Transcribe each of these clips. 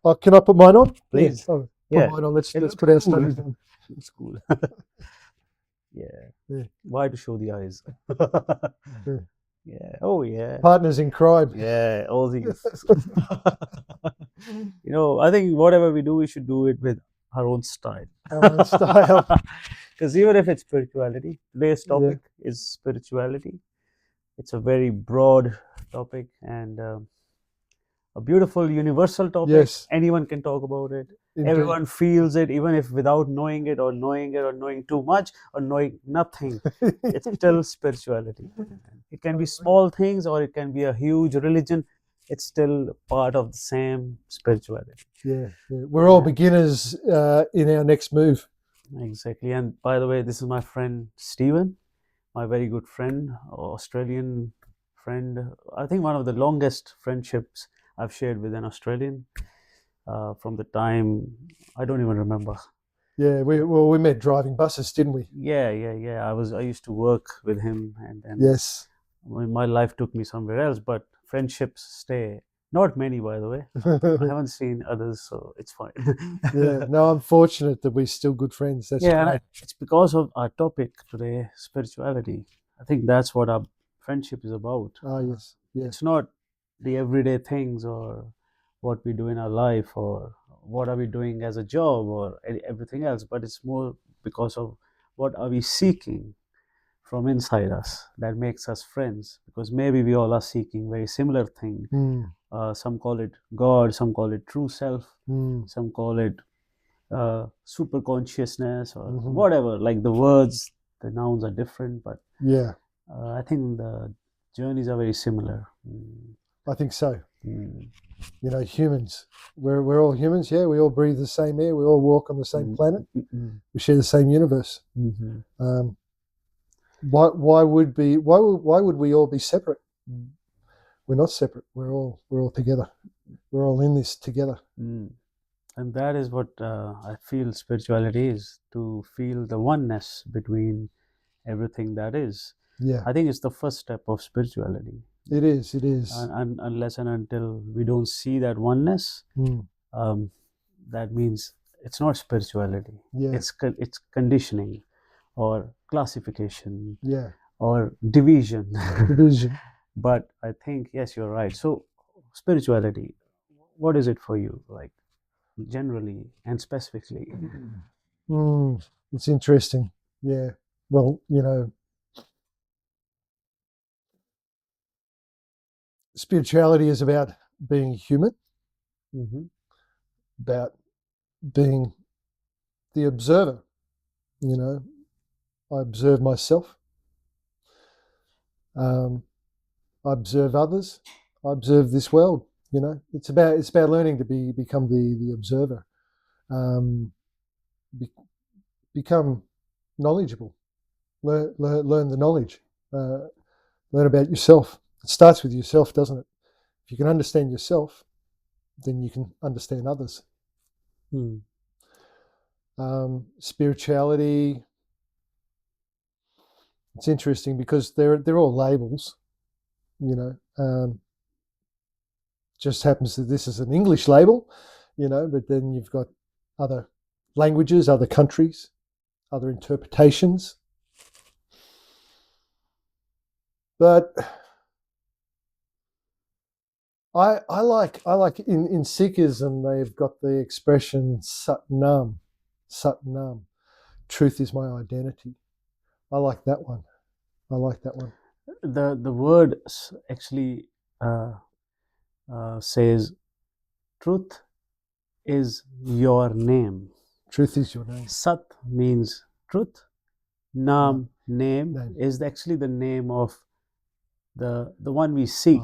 Oh, can I put mine on? Please. Yeah. Oh, Yeah. put mine on. Let's It put our looks cool. studies on. It's cool. Yeah. Yeah. Why to show the eyes? Yeah. Yeah. Oh, yeah. Partners in crime. Yeah. All these. I think whatever we do, we should do it with our own style. Our own style. Because even if it's spirituality, today's Yeah. topic is spirituality. It's a very broad topic and a beautiful universal topic. Yes. Anyone can talk about it. Indeed. Everyone feels it, even if without knowing it or knowing too much or knowing nothing. It's still spirituality. It can be small things or it can be a huge religion. It's still part of the same spirituality. Yeah. We're all beginners in our next move. Exactly. And by the way, this is my friend Stephen, my very good friend, Australian friend. I think one of the longest friendships I've shared with an Australian from the time I don't even remember. Yeah, we met driving buses, didn't we? Yeah. I used to work with him, and Yes. my life took me somewhere else. But friendships stay. Not many, by the way. I haven't seen others, so it's fine. Yeah. No, I'm fortunate that we're still good friends. That's Yeah, great. and it's because of our topic today, spirituality. I think that's what our friendship is about. Oh, yes. Yes. It's not the everyday things or what we do in our life or what are we doing as a job or everything else, but it's more because of what are we seeking from inside us that makes us friends, because maybe we all are seeking very similar thing. Some call it God, some call it true self, some call it super consciousness or whatever. Like the words, the nouns are different, but Yeah, I think the journeys are very similar. I think so. Humans, we're all humans. Yeah, we all breathe the same air. We all walk on the same planet. We share the same universe. Why would we all be separate? We're not separate. We're all together. We're all in this together. And that is what I feel spirituality is, to feel the oneness between everything that is. Yeah, I think it's the first step of spirituality. it is. And unless and until we don't see that oneness, that means it's not spirituality. Yeah, it's conditioning or classification. Yeah, Or division. division. But I think, yes, you're right. So spirituality, what is it for you, like generally and specifically? It's interesting. Yeah. Well, spirituality is about being human, about being the observer. I observe myself. I observe others. I observe this world. It's about learning to become the observer. Become knowledgeable. Learn the knowledge. Learn about yourself. It starts with yourself, doesn't it? If you can understand yourself, then you can understand others. Spirituality, it's interesting because they're all labels. Just happens that this is an English label, but then you've got other languages, other countries, other interpretations. But I like in Sikhism they've got the expression Satnam, truth is my identity. I like that one. The word actually says truth is your name. Truth is your name. Sat means truth. Nam, name, is actually the name of the one we seek.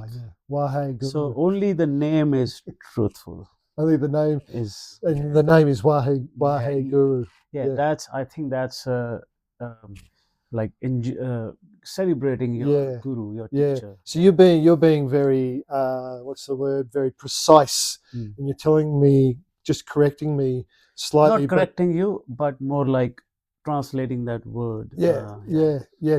Waheguru. So only the name is truthful. Only the name is, and the name is Waheguru. I think that's like celebrating your guru, your teacher. So you're being very what's the word? Very precise, and you're telling me, just correcting me slightly. Not correcting you, but more like translating that word.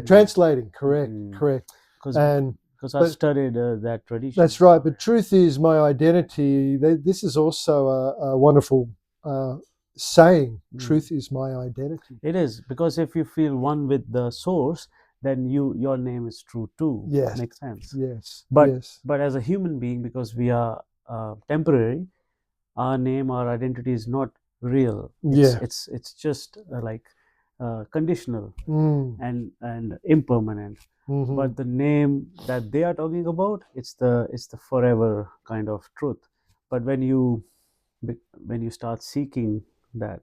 Translating. Correct. And because I But studied that tradition. that's right. But truth is my identity. This is also a wonderful saying. Truth is my identity. It is, because if you feel one with the source, then your name is true too. Yes. Makes sense. Yes. But Yes. but as a human being, because we are temporary, our name, our identity is not real. Yeah. It's just like conditional Mm. and impermanent. Mhm. But the name that they are talking about, it's the forever kind of truth. But when you start seeking that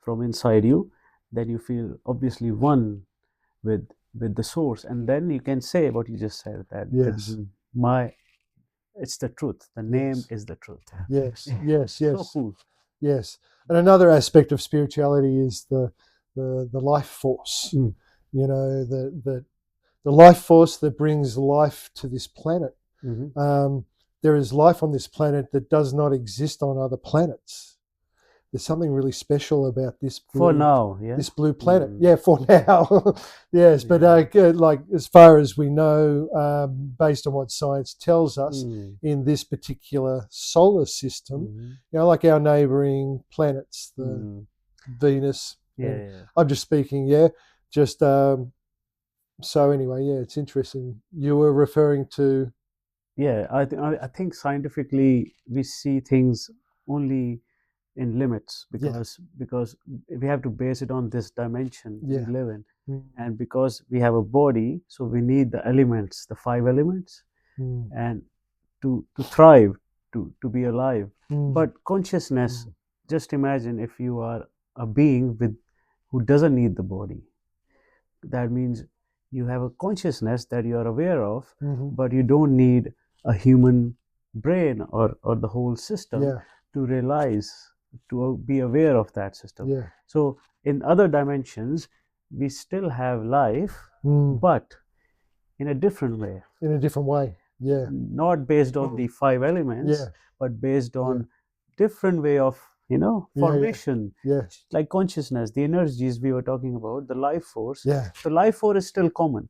from inside you, then you feel obviously one with the source, and then you can say what you just said, that this is Yes. my, it's the truth, the name Yes. is the truth. Yes. Yes. So Yes. cool. Yes. And another aspect of spirituality is the life force. Mm. You know, the life force that brings life to this planet. Mhm. There is life on this planet that does not exist on other planets. There's something really special about this For blue, now, yeah. this blue planet. Mm. Yeah, for now. Yes, but Yeah. like as far as we know, based on what science tells us, Mm. in this particular solar system, Mhm. you know, like our neighboring planets, the Mm. Venus. Yeah, And yeah. I'm just speaking, yeah. Just so anyway, yeah, it's interesting. You were referring to Yeah, I think scientifically we see things only in limits, yeah, because we have to base it on this dimension we yeah, live in, mm, and because we have a body, so we need the elements, the five elements, mm, and to thrive, to be alive. mm, But consciousness, mm, just imagine if you are a being with who doesn't need the body. That means you have a consciousness that you are aware of, mhm, but you don't need a human brain or the whole system yeah, to realize, to be aware of that system. yeah, So in other dimensions, we still have life, mm, but in a different way, in a different way. Yeah, not based on the five elements, yeah, but based yeah, on different way of yeah, yeah, formation, yeah, like consciousness, the energies we were talking about, the life force. yeah, The life force is still common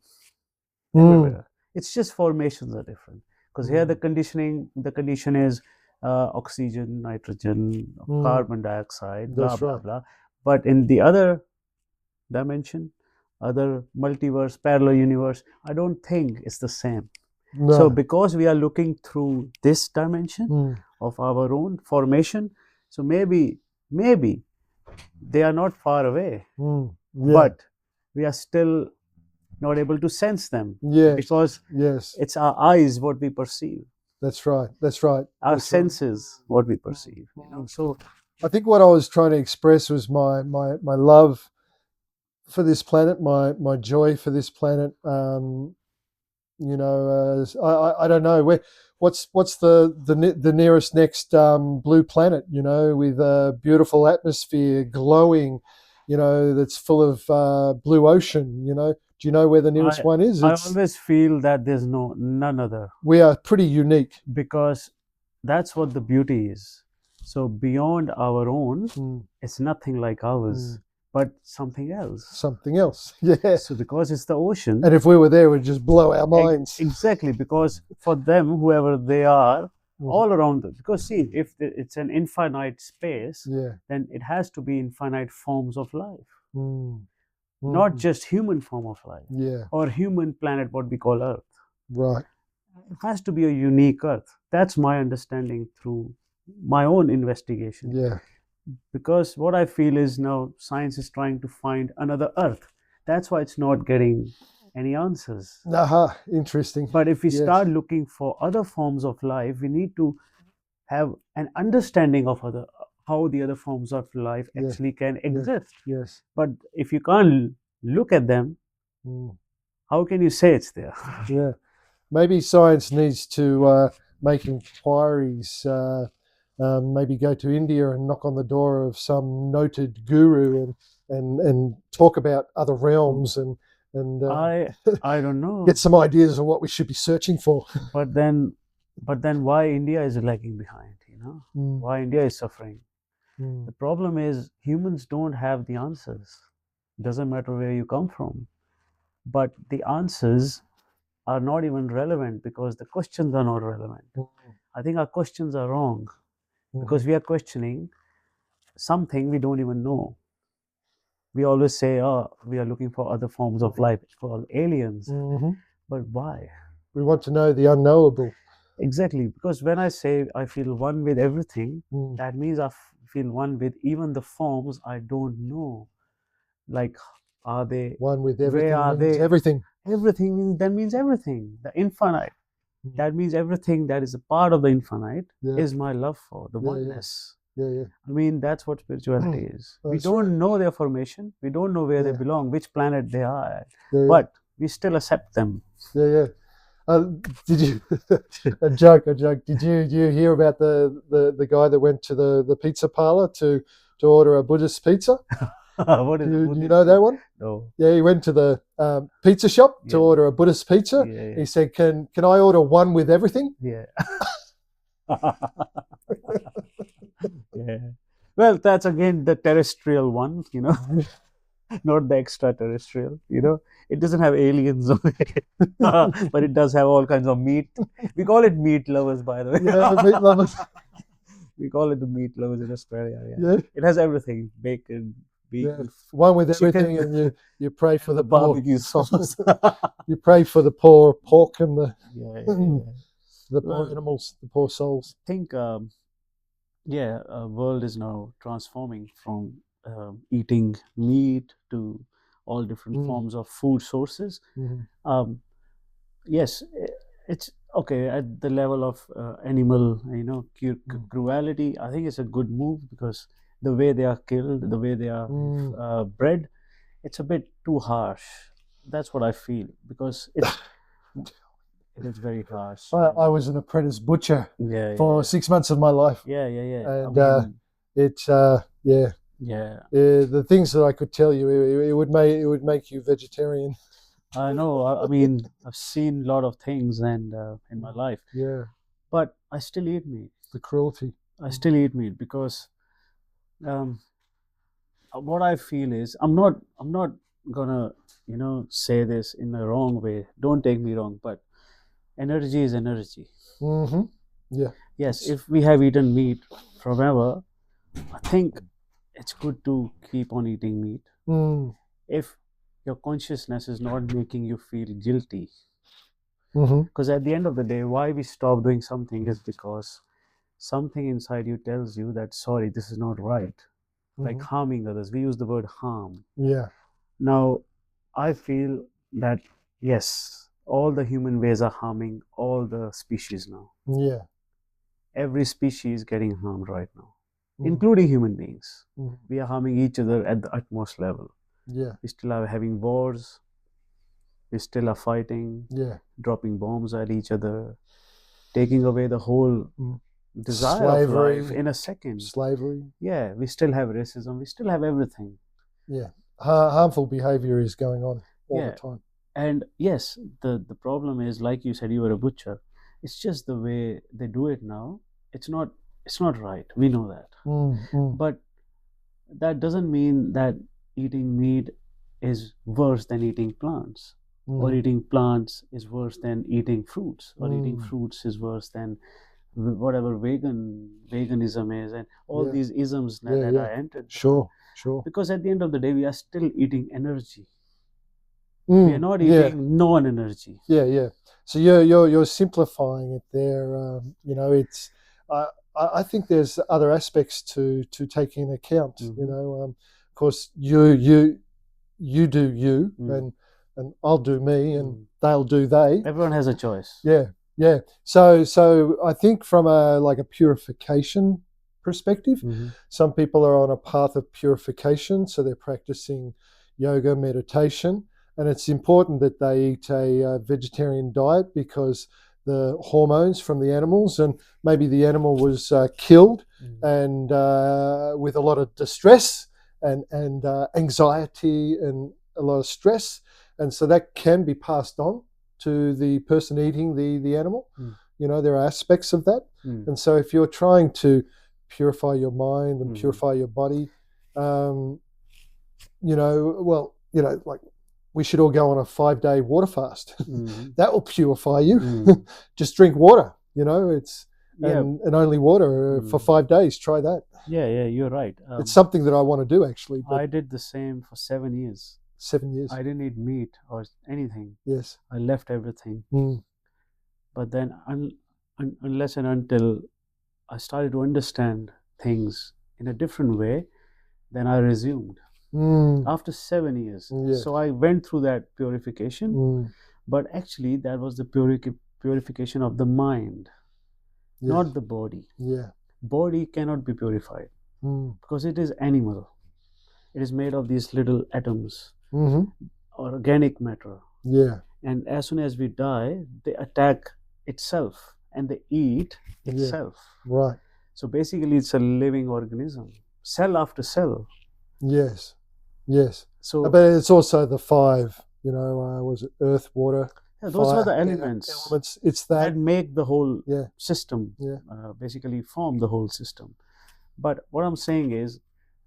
mm, everywhere. It's just formations are different, because here mm, the condition is oxygen, nitrogen, mm, carbon dioxide, blah that's blah right. blah. But in the other dimension, other multiverse, parallel universe, I don't think it's the same. So No, because we are looking through this dimension mm, of our own formation, so maybe they are not far away, yeah, but we are still not able to sense them, yes, because yes, it's our eyes what we perceive, that's right, that's right, our that's right. senses what we Mm, perceive. mm. So I think what I was trying to express was my love for this planet, my joy for this planet. You know, I don't know what's the nearest next blue planet. You know, with a beautiful atmosphere, glowing. You know, that's full of blue ocean. You know, do you know where the nearest I one is? I It's always feel that there's none other, we are pretty unique. because that's what the beauty is. So beyond our own, Mm, it's nothing like ours, mm. but something else. Something else, yeah. So because it's the ocean, And if we were there, we'd just blow our minds. exactly, because for them, whoever they are, Mhm. all around them, because see, if it's an infinite space, Yeah. then it has to be infinite forms of life, Mm, not mm, just human form of life yeah. or human planet, what we call Earth. Right. It has to be a unique Earth. That's my understanding through my own investigation. Yeah. Because what I feel is now science is trying to find another Earth. That's why it's not getting any answers. Aha. Interesting. But if we Yes. start looking for other forms of life, we need to have an understanding of other, how the other forms of life Yeah. actually can Yes. exist. Yes. But if you can't look at them, Mm, how can you say it's there? yeah. Maybe science needs to make inquiries. Maybe go to India and knock on the door of some noted guru and talk about other realms and I I don't get know. some ideas of what we should be searching for. But then why India is lagging behind? Mm, Why India is suffering? mm, The problem is humans don't have the answers. Doesn't matter where you come from, but the answers are not even relevant because the questions are not relevant. I think our questions are wrong because we are questioning something we don't even know. We always say, oh, we are looking for other forms of life, for aliens. But why? We want to know the unknowable. Exactly, because when I say I feel one with everything, that means I feel one with even the forms I don't know. Like, are they one with everything? Where are means they? Everything. Everything means everything. The infinite. That means everything that is a part of the infinite is my love for the oneness. Yeah. I mean, that's what spirituality is. We That's don't right. know their formation. We don't know where they Yeah. belong, which planet they are at. Yeah. But we still accept them. Yeah. Did you a joke? Did you hear about the guy that went to the pizza parlor to order a Buddhist pizza? What is Do you know that one? No. Yeah, he went to the pizza shop to order a Buddhist pizza. Yeah. He said, "Can I order one with everything?" Yeah. Yeah. Well, that's again the terrestrial one, not the extraterrestrial. It doesn't have aliens on it, but it does have all kinds of meat. We call it meat lovers, by the way. Yeah, meat lovers. We call it the meat lovers in Australia. Yeah. It has everything: bacon, beef, one with chicken, everything, and you pray for and the the poor. barbecue sauce. You pray for the poor pork and the Yeah. poor animals, the poor souls. I think, world is now transforming from eating meat to all different forms of food sources. Yes, it's okay at the level of animal, cruelty. I think it's a good move because the way they are killed, the way they are bred, it's a bit too harsh. That's what I feel because it is very harsh. I was an apprentice butcher for 6 months of my life. Yeah. And it's the things that I could tell you, it would make you vegetarian. I know. I mean, I've seen a lot of things and in my life. Yeah. But I still eat meat. The cruelty. I still eat meat because what I feel is I'm not gonna say this in a wrong way. Don't take me wrong, but energy is energy. Yeah. Yes, if we have eaten meat forever, I think it's good to keep on eating meat. If your consciousness is not making you feel guilty, because at the end of the day, why we stop doing something is because something inside you tells you that, sorry, this is not right. Like harming others. We use the word harm. Yeah. Now, I feel that, yes, all the human ways are harming all the species now. Yeah. Every species is getting harmed right now, including human beings. We are harming each other at the utmost level. Yeah. We still are having wars. We still are fighting. Yeah. Dropping bombs at each other. Taking away the whole desire slavery, of life in a second. Slavery. Yeah, we still have racism. We still have everything. Yeah. Harmful behavior is going on all the time. And yes, the problem is, like you said, you were a butcher. It's just the way they do it now. It's not right. We know that. But that doesn't mean that eating meat is worse than eating plants. Or eating plants is worse than eating fruits. Or eating fruits is worse than whatever veganism is, and all these isms that are entered. Sure. Because at the end of the day, we are still eating energy. We are not eating non-energy. Yeah. So you're simplifying it there. It's. I think there's other aspects to take into account. Of course, you do you, and I'll do me, and they'll do they. Everyone has a choice. Yeah. So I think from a purification perspective, some people are on a path of purification, so they're practicing yoga, meditation, and it's important that they eat a vegetarian diet because the hormones from the animals, and maybe the animal was killed and with a lot of distress and anxiety and a lot of stress, and so that can be passed on to the person eating the animal. There are aspects of that. And so if you're trying to purify your mind and purify your body, like we should all go on a 5-day water fast. Mhm. That will purify you. Mm. Just drink water, it's Yeah. and only water for 5 days. Try that. Yeah, you're right. It's something that I want to do actually, but I did the same for 7 years. 7 years. I didn't eat meat or anything. Yes. I left everything. Mm. But then, unless and until I started to understand things in a different way, then I resumed after 7 years. Yes. So I went through that purification, Mm. but actually, that was the purification of the mind, Yes. not the body. Yeah. Body cannot be purified because it is animal. It is made of these little atoms, organic matter. Yeah. And as soon as we die, they attack itself and they eat itself. Right. So basically, it's a living organism, cell after cell. Yes. Yes. So, but it's also the 5. Was it earth, water? yeah, those fire, are the elements. Elements. It's that make the whole Yeah. system. Yeah. Basically, form the whole system. But what I'm saying is,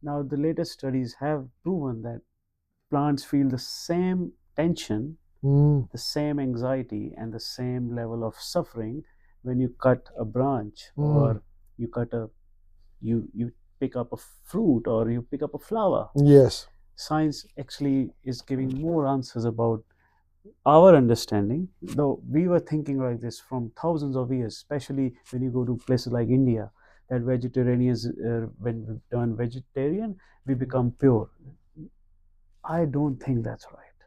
now the latest studies have proven that plants feel the same tension, the same anxiety, and the same level of suffering when you cut a branch or you cut you pick up a fruit or you pick up a flower. Yes. Science actually is giving more answers about our understanding, though we were thinking like this from thousands of years, especially when you go to places like India, that vegetarians, when we turn vegetarian, we become pure. I don't think that's right.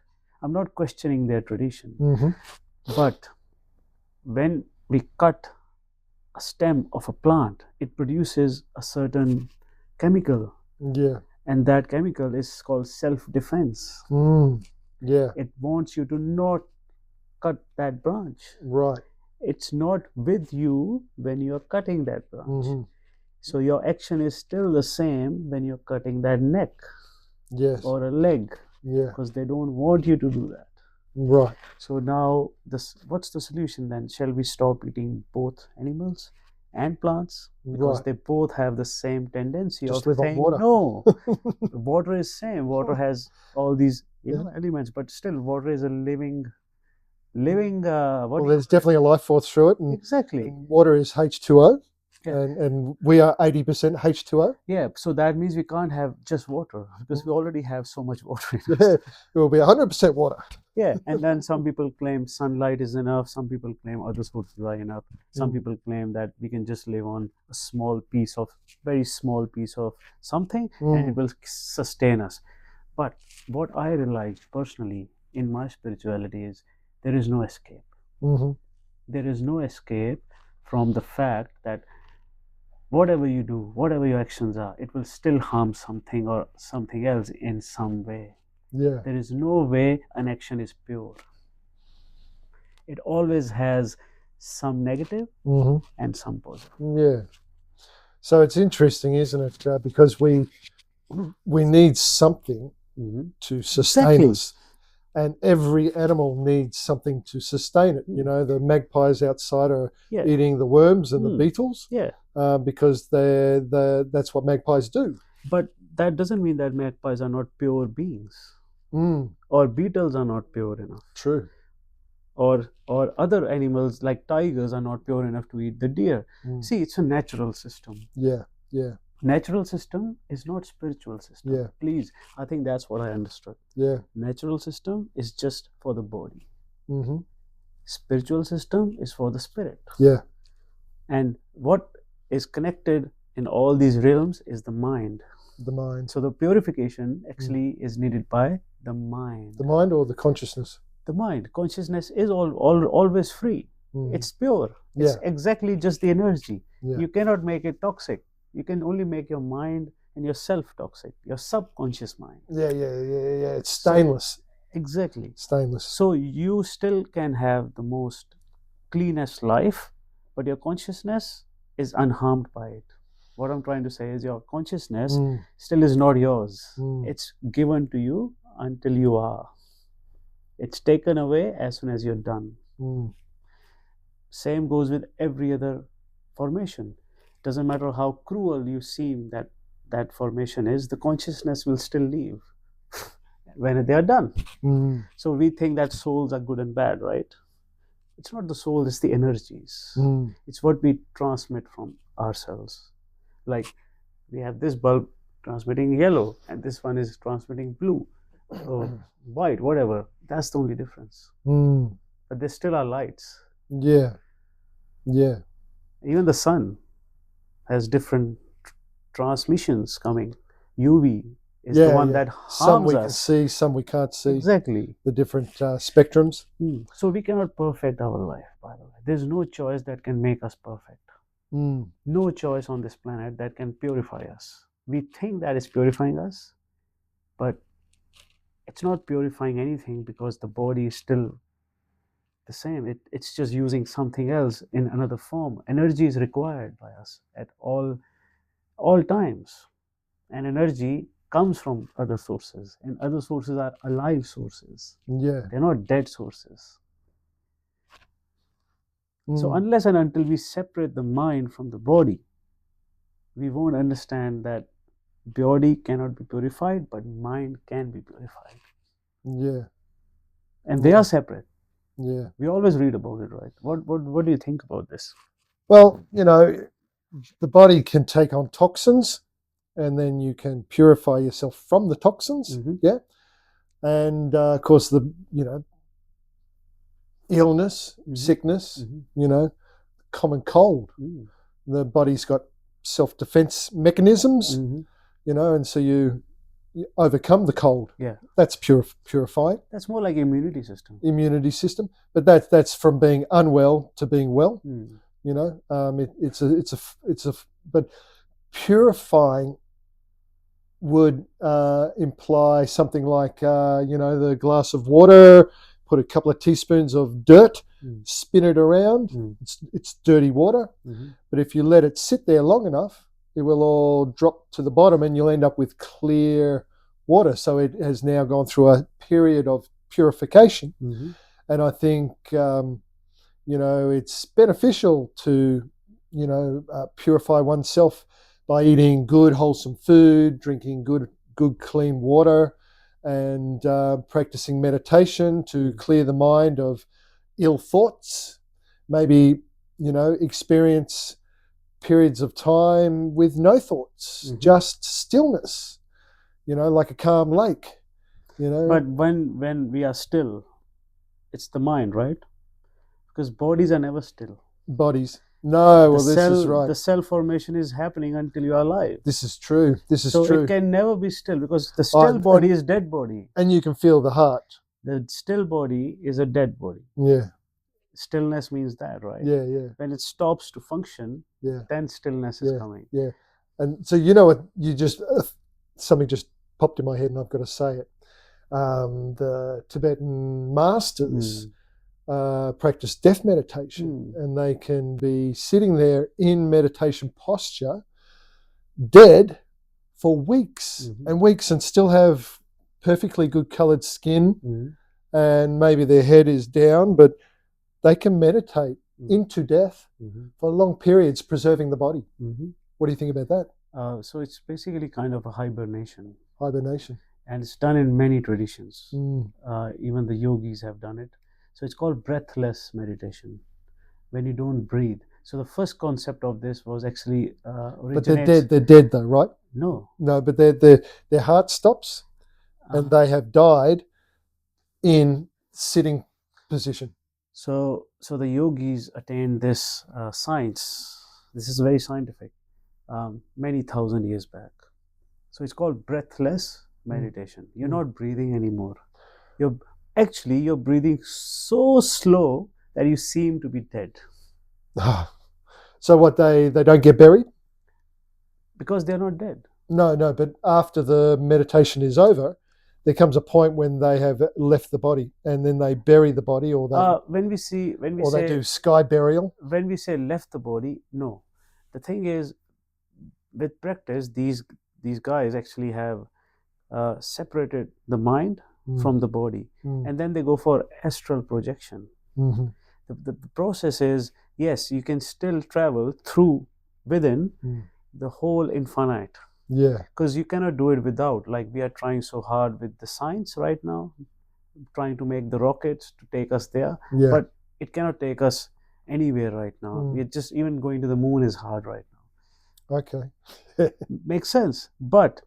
I'm not questioning their tradition. But when we cut a stem of a plant, it produces a certain chemical. Yeah. And that chemical is called self-defense. Yeah. It wants you to not cut that branch. Right. It's not with you when you're cutting that branch. So your action is still the same when you're cutting that neck. Yes. Or a leg. Yeah. Because they don't want you to do that. Right. So now, what's the solution then? Shall we stop eating both animals and plants? Because they both have the same tendency Just of live on saying, water. no, water is same. Water has all these elements, but still water is a living well, there's definitely a life force through it. And, exactly. And water is H2O. Yeah. And we are 80% H2O. Yeah, so that means we can't have just water because we already have so much water in us. Yeah, it will be 100% water. Yeah, and then some people claim sunlight is enough. Some people claim other sources are enough. Some people claim that we can just live on a very small piece of something and it will sustain us. But what I realized personally in my spirituality is there is no escape. There is no escape from the fact that whatever you do, whatever your actions are, it will still harm something or something else in some way. Yeah. There is no way an action is pure. It always has some negative and some positive. Yeah. So it's interesting, isn't it? Because we need something to sustain us. And every animal needs something to sustain it. The magpies outside are eating the worms and the beetles. Yeah. Because that's what magpies do. But that doesn't mean that magpies are not pure beings. Or beetles are not pure enough. True. Or other animals like tigers are not pure enough to eat the deer. See, it's a natural system. Yeah. Yeah. Natural system is not spiritual system. Yeah. Please, I think that's what I understood. Yeah. Natural system is just for the body. Spiritual system is for the spirit. Yeah. And what is connected in all these realms is the mind. The mind. So the purification actually is needed by the mind. The mind or the consciousness? The mind. Consciousness is always free. It's pure. It's exactly just the energy. Yeah. You cannot make it toxic. You can only make your mind and yourself toxic, your subconscious mind. Yeah. It's stainless. Exactly. Stainless. So you still can have the most cleanest life, but your consciousness is unharmed by it. What I'm trying to say is your consciousness still is not yours. It's given to you until you are. It's taken away as soon as you're done. Same goes with every other formation. Doesn't matter how cruel you seem that formation is, the consciousness will still leave. when they are done. Mm. So we think that souls are good and bad, right? It's not the soul, it's the energies. Mm. It's what we transmit from ourselves. Like we have this bulb transmitting yellow, and this one is transmitting blue or white, whatever. That's the only difference. Mm. But they still are lights. Yeah. Yeah. Even the sun has different transmissions coming. UV is the one that Some harms we can us. see, some we can't see. Exactly. The different spectrums. So we cannot perfect our life, by the way. There's no choice that can make us perfect. Mm. No choice on this planet that can purify us. We think that is purifying us, but it's not purifying anything because the body is still the same. It's just using something else in another form. Energy is required by us at all times, and energy comes from other sources, and other sources are alive sources. Yeah. They're not dead sources. So Mm. unless and until we separate the mind from the body, we won't understand that body cannot be purified, but mind can be purified. Yeah. And they Yeah. are separate. Yeah. We always read about it, right? What do you think about this? Well, you know, the body can take on toxins, and then you can purify yourself from the toxins. Mhm. Yeah. And of course, illness, Mhm. sickness, Mhm. common cold. Mm. The body's got self-defense mechanisms, Mhm. and so you overcome the cold. Yeah. That's purifying That's more like immunity system. immunity system. But that's from being unwell to being well. Mm. But purifying would imply something like, the glass of water, put a couple of teaspoons of dirt, spin it around. It's dirty water. Mhm. But if you let it sit there long enough, it will all drop to the bottom and you'll end up with clear water. So it has now gone through a period of purification. Mhm. And I think, it's beneficial to, purify oneself by eating good, wholesome food, drinking good, clean water, and practicing meditation to clear the mind of ill thoughts. Maybe, experience periods of time with no thoughts, just stillness, like a calm lake. But when we are still, it's the mind, right? Because bodies are never still. Bodies. No, well, this is right. The cell formation is happening until you are alive. This is true. So it can never be still, because the still body is dead body. And you can feel the heart. The still body is a dead body. Yeah. Stillness means that, right? Yeah, yeah. When it stops to function, then stillness is coming. Yeah. And so what you just something just popped in my head, and I've got to say it. The Tibetan masters practice death meditation, and they can be sitting there in meditation posture, dead for weeks and weeks, and still have perfectly good coloured skin, and maybe their head is down, but they can meditate into death for long periods, preserving the body. What do you think about that? So it's basically kind of a hibernation. Hibernation. And it's done in many traditions. Even the yogis have done it. So it's called breathless meditation, when you don't breathe. So the first concept of this was actually But they're dead. They're dead, though, right? No, but their heart stops, and they have died in sitting position. So the yogis attained this science. This is very scientific. Many thousand years back. So it's called breathless meditation. You're not breathing anymore. You're breathing so slow that you seem to be dead. So what, they don't get buried? Because they're not dead. No, but after the meditation is over, there comes a point when they have left the body, and then they bury the body, or they do sky burial. When we say left the body, no. The thing is, with practice, these guys actually have separated the mind from the body, and then they go for astral projection. The process is, yes, you can still travel through within the whole infinite. Yeah. Because you cannot do it without. Like we are trying so hard with the science right now, trying to make the rockets to take us there, Yeah. but it cannot take us anywhere right now. We're just even going to the moon is hard right now. Okay. Makes sense. But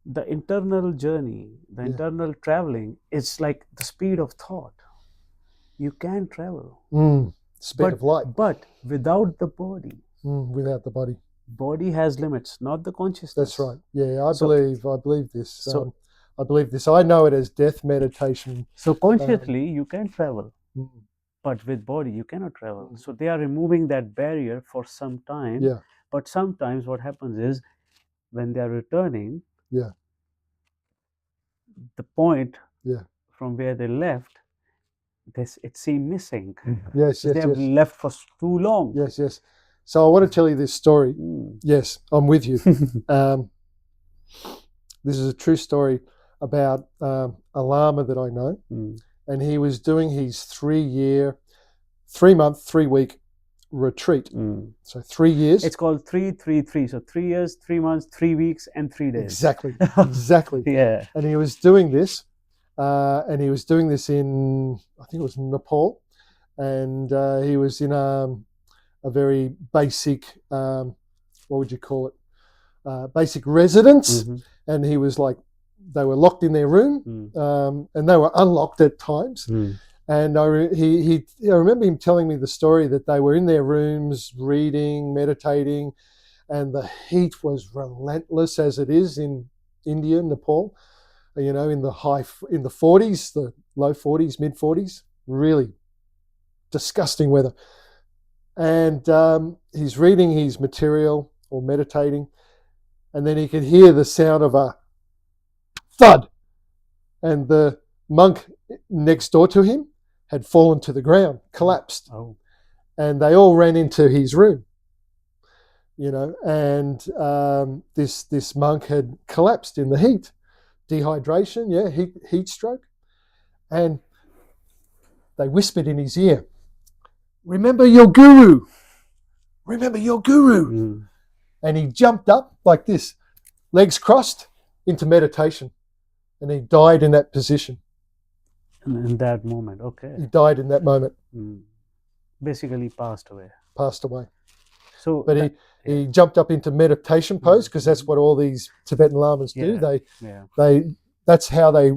the internal journey, the Yeah. internal traveling, is like the speed of thought. You can travel, Speed of light. but without the body. Without the body. Body has limits, not the consciousness. That's right. Yeah, I So- believe this. So- I believe this. I know it as death meditation. So consciously you can travel, Mm. but with body you cannot travel. So they are removing that barrier for some time. Yeah. But sometimes what happens is when they are returning, Yeah. the point Yeah. from where they left, it seemed missing. Yes, They have left for too long. Yes. So I want to tell you this story. Yes, I'm with you. This is a true story about a Lama that I know, and he was doing his 3-month, 3-week retreat. So 3 years. It's called 3-3-3. So 3 years, 3 months, 3 weeks, and 3 days. Exactly. Yeah. And he was doing this, in, I think it was Nepal, and he was in a very basic, what would you call it? Basic residence, and he was like, they were locked in their room, and they were unlocked at times. And I remember him telling me the story that they were in their rooms reading, meditating, and the heat was relentless as it is in India, Nepal. In the 40s, the low 40s, mid 40s, really disgusting weather. And he's reading his material or meditating, and then he could hear the sound of a thud, and the monk next door to him had fallen to the ground, collapsed. Oh. And they all ran into his room, and this monk had collapsed in the heat, dehydration, heat stroke. And they whispered in his ear, remember your guru. And he jumped up like this, legs crossed, into meditation. And he died in that position. In that moment, okay. He died in that moment. Basically passed away. So, but he jumped up into meditation pose, because that's what all these Tibetan lamas do. That's how they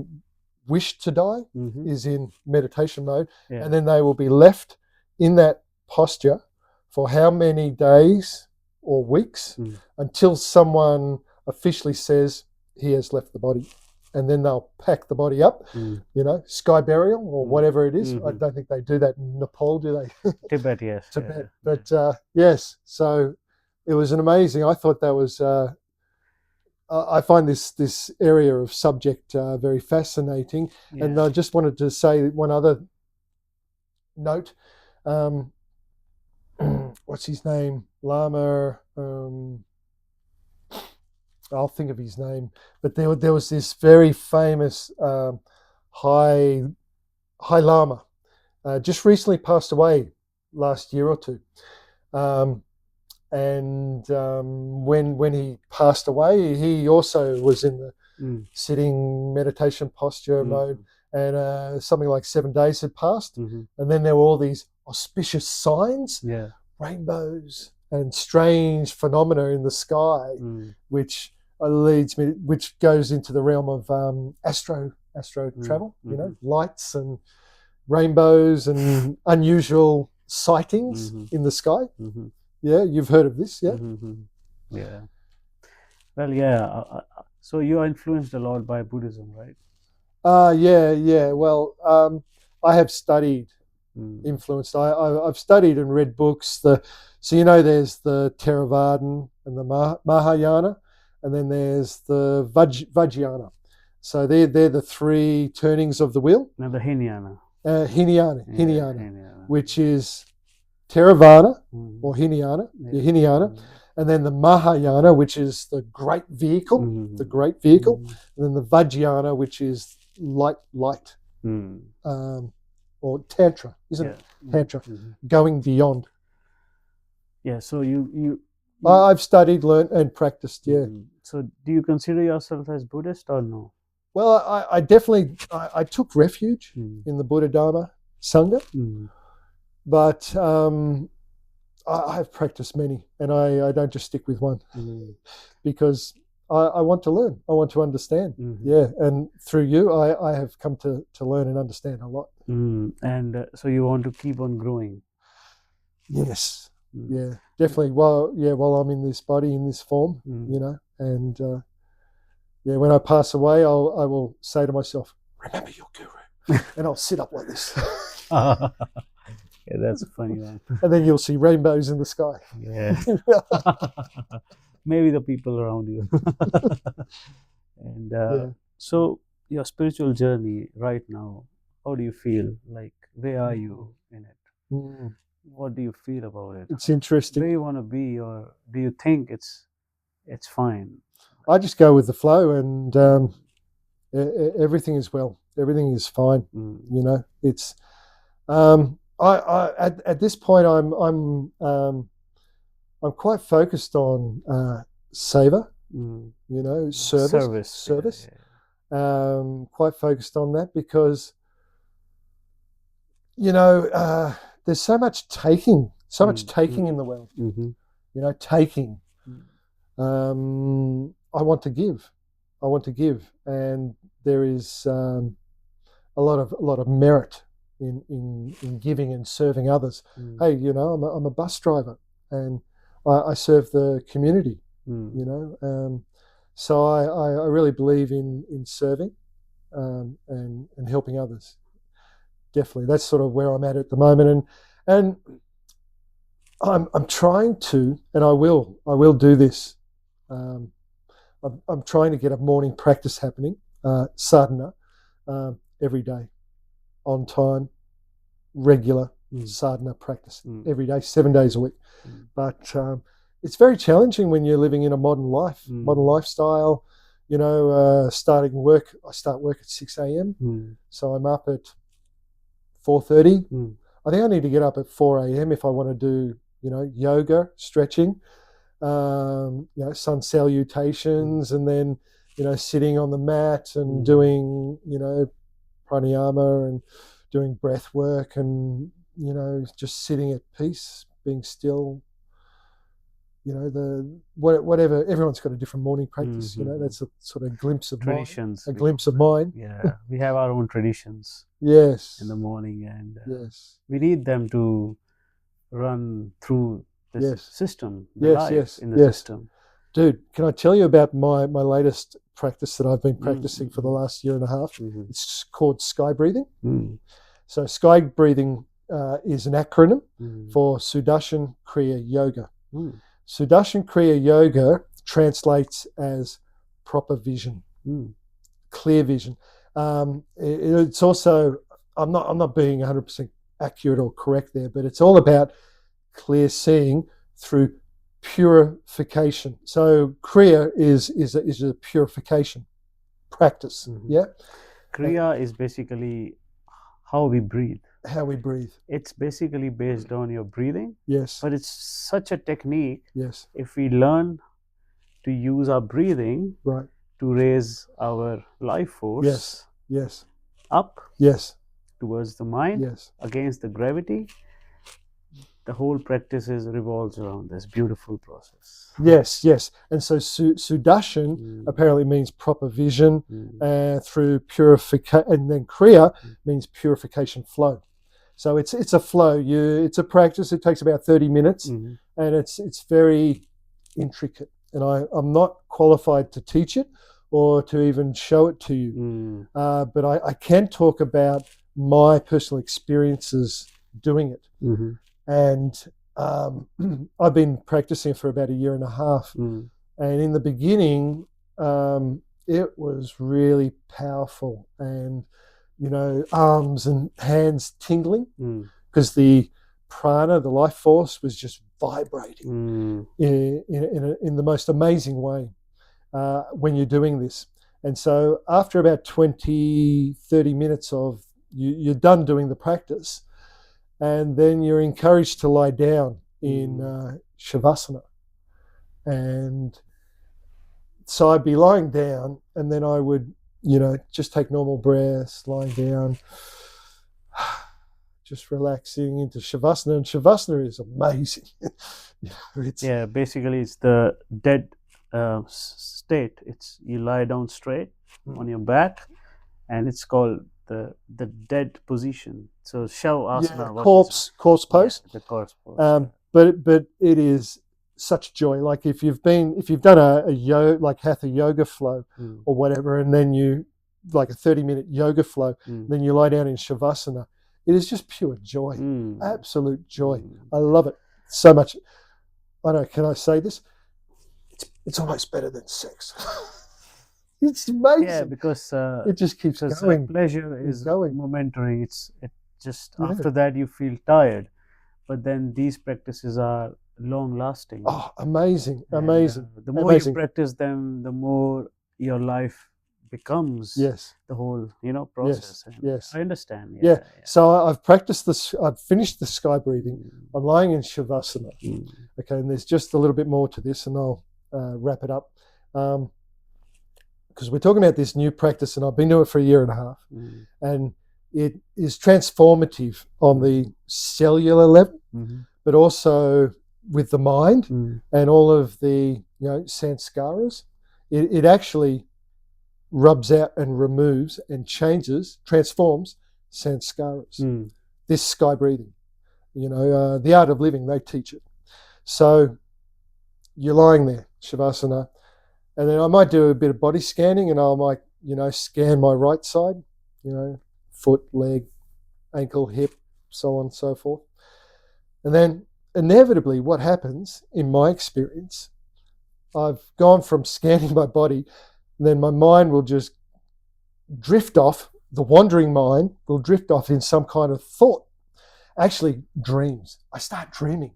wish to die, is in meditation mode. And then they will be left in that posture for how many days or weeks until someone officially says he has left the body. And then they'll pack the body up, sky burial or whatever it is. I don't think they do that in Nepal, do they? Tibet, yes. Tibet. But yes, so it was an amazing, I thought that was, I find this area of subject very fascinating. Yeah. And I just wanted to say one other note. What's his name? Lama. I'll think of his name. But there was this very famous high Lama, just recently passed away last year or two. And when he passed away, he also was in the sitting meditation posture mode, and something like 7 days had passed, and then there were all these auspicious signs, rainbows and strange phenomena in the sky, which goes into the realm of astro travel, lights and rainbows and unusual sightings in the sky. Yeah, you've heard of this, yeah? Yeah. Well, yeah. So you are influenced a lot by Buddhism, right? Yeah. Well, I have studied, influenced. I've studied and read books. There's the Theravadan and the Mahayana, and then there's the Vajrayana. So they're the three turnings of the wheel. Now the Hinayana. Hinayana, which is Theravada or Hinayana, and then the Mahayana, which is the great vehicle, and then the Vajrayana, which is light, or Tantra, isn't it? Tantra, going beyond. Yeah, so you I've studied, learnt, and practiced. Yeah. So, do you consider yourself as Buddhist or no? Well, I definitely I took refuge in the Buddha Dharma Sangha, but I've practiced many, and I don't just stick with one because I want to learn. I want to understand. Yeah, and through you, I have come to learn and understand a lot. And so you want to keep on growing. Yes. Yeah, definitely. While I'm in this body, in this form, and yeah, when I pass away, I will say to myself, remember your guru, and I'll sit up like this. Yeah, that's a funny one. And then you'll see rainbows in the sky. Yeah. Maybe the people around you. And so your spiritual journey right now, how do you feel? Like, where are you in it? What do you feel about it? It's interesting. Where you want to be, or do you think it's fine? I just go with the flow, and everything is well. Everything is fine. It's at this point I'm quite focused on seva, service. Yeah. Quite focused on that because there's so much taking in the world. Taking. I want to give, and there is a lot of merit in giving and serving others. Hey, I'm a bus driver, and I serve the community. So I really believe in serving and helping others. Definitely, that's sort of where I'm at the moment, and I'm trying to, and I will do this. I'm trying to get a morning practice happening, sadhana, every day, on time, regular sadhana practice every day, 7 days a week. But it's very challenging when you're living in a modern lifestyle. Starting work, I start work at 6 a.m. So I'm up at 4:30. I think I need to get up at 4 a.m. if I want to do, yoga, stretching, sun salutations, and then, sitting on the mat and doing, pranayama and doing breath work and, just sitting at peace, being still. Whatever, everyone's got a different morning practice. That's a sort of glimpse of traditions. A glimpse of mine. Yeah, we have our own traditions. Yes. In the morning, and yes, we need them to run through this system. Yes. System. Dude, can I tell you about my latest practice that I've been practicing for the last year and a half? It's called sky breathing. So sky breathing is an acronym for Sudarshan Kriya Yoga. Sudarshan Kriya Yoga translates as proper vision, clear vision. It's also, I'm not being 100% accurate or correct there, but it's all about clear seeing through purification. So Kriya is a purification practice. Yeah. Kriya is basically how we breathe. How we breathe. It's basically based on your breathing. Yes. But it's such a technique. Yes. If we learn to use our breathing to raise our life force up towards the mind against the gravity, the whole practice revolves around this beautiful process. Yes. And so Sudarshan apparently means proper vision through purification, and then Kriya means purification flow. So it's a flow. It's a practice. It takes about 30 minutes, and it's very intricate. And I'm not qualified to teach it or to even show it to you, but I can talk about my personal experiences doing it. And I've been practicing for about a year and a half. And in the beginning, it was really powerful, and arms and hands tingling because the prana, the life force, was just vibrating in the most amazing way when you're doing this. And so after about 20, 30 minutes of you're done doing the practice, and then you're encouraged to lie down in shavasana. And so I'd be lying down, and then I would, just take normal breaths, lying down, just relaxing into Shavasana. And Shavasana is amazing. Basically it's the dead state. It's you lie down straight on your back, and it's called the dead position. So Shavasana, corpse pose. the corpse pose. But it is such joy. Like if you've done a yoga, like hatha yoga flow or whatever, and then you like a 30-minute yoga flow, then you lie down in Shavasana. It is just pure joy, absolute joy. I love it so much. I don't know, can I say this? It's almost better than sex. It's amazing. Yeah, because it just keeps going. Pleasure is going. momentary. It just after that you feel tired, but then these practices are long lasting. Oh, amazing. The more you practice them, the more your life becomes the whole process. Yes. I understand. So I've practiced this. I've finished the sky breathing. I'm lying in Shavasana. Okay, and there's just a little bit more to this, and I'll wrap it up. Because we're talking about this new practice, and I've been doing it for a year and a half, and it is transformative on the cellular level, but also with the mind and all of the sanskaras. It actually rubs out and removes and transforms sanskaras. This sky breathing, the art of living, they teach it. So you're lying there, Shavasana, and then I might do a bit of body scanning, and I might, scan my right side, foot, leg, ankle, hip, so on and so forth. And then inevitably what happens in my experience, I've gone from scanning my body, and then my mind will just drift off, the wandering mind will drift off in some kind of thought. Actually, dreams. I start dreaming.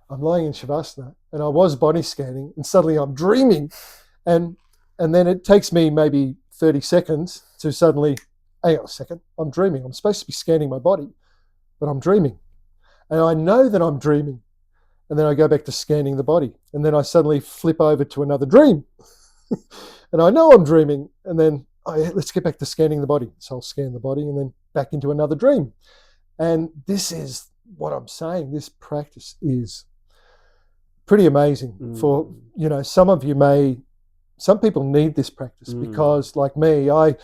I'm lying in Shavasana, and I was body scanning, and suddenly I'm dreaming. And then it takes me maybe 30 seconds to suddenly, hang on a second, I'm dreaming. I'm supposed to be scanning my body, but I'm dreaming. And I know that I'm dreaming. And then I go back to scanning the body. And then I suddenly flip over to another dream. And I know I'm dreaming. And then, let's get back to scanning the body. So I'll scan the body and then back into another dream. And this is what I'm saying. This practice is pretty amazing for, some people need this practice because, like me, I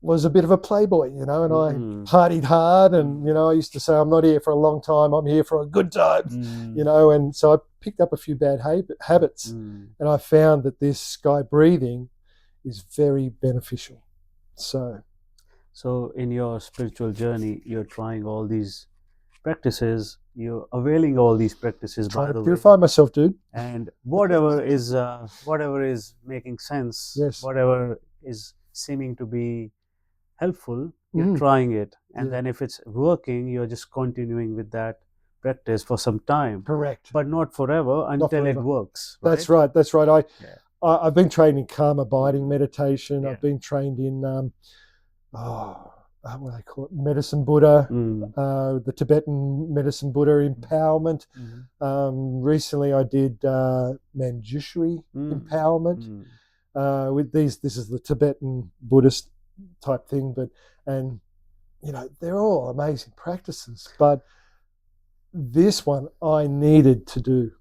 was a bit of a playboy, and I partied hard, and, I used to say, I'm not here for a long time, I'm here for a good time, and so I picked up a few bad habits, and I found that this sky breathing is very beneficial. So in your spiritual journey, you're trying all these practices, you're availing all these practices, trying to purify myself, dude, and whatever is making sense, whatever is seeming to be helpful, you're trying it, and then if it's working, you're just continuing with that practice for some time. Correct. But not forever until it works. Right? That's right. I've been trained in calm abiding meditation. I've been trained in what do they call it? Medicine Buddha, the Tibetan Medicine Buddha empowerment. Recently I did Manjushri empowerment. With this is the Tibetan Buddhist type thing, and they're all amazing practices, but this one I needed to do.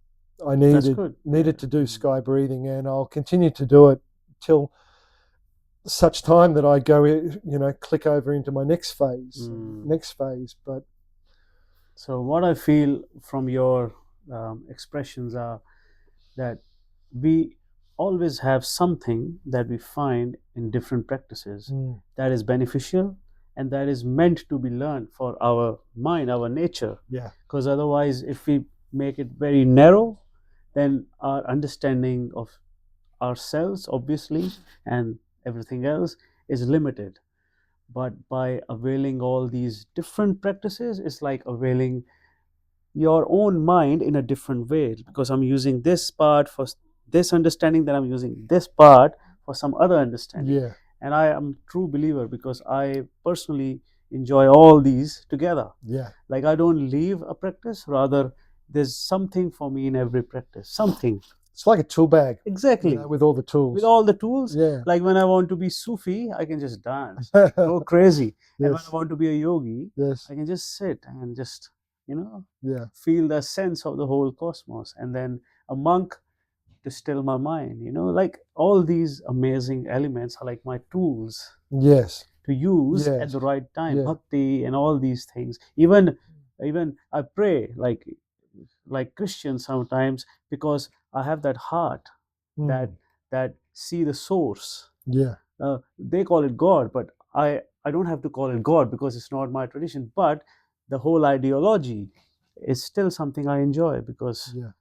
I needed to do sky breathing, and I'll continue to do it till such time that I go, click over into my next phase. But so what I feel from your expressions are that we always have something that we find in different practices that is beneficial and that is meant to be learned for our mind, our nature. Because otherwise, if we make it very narrow, then our understanding of ourselves, obviously, and everything else is limited. But by availing all these different practices, it's like availing your own mind in a different way, because I'm using this part for this understanding, then I'm using this part for some other understanding. And I am a true believer because I personally enjoy all these together. Like I don't leave a practice, rather there's something for me in every practice, something. It's like a tool bag, Exactly. with all the tools. With all the tools. Yeah. Like when I want to be Sufi, I can just dance, go crazy. And when I Yes. want to be a yogi, Yes. I can just sit and just, Yeah. feel the sense of the whole cosmos. And then a monk to still my mind, like all these amazing elements are like my tools Yes. to use at Yes. the right time. Yeah. Bhakti and all these things. Even I pray like Christians sometimes, because I have that heart that Mm. that see the source. Yeah. They call it God, but I don't have to call it God because it's not my tradition. But the whole ideology is still something I enjoy, because Yeah.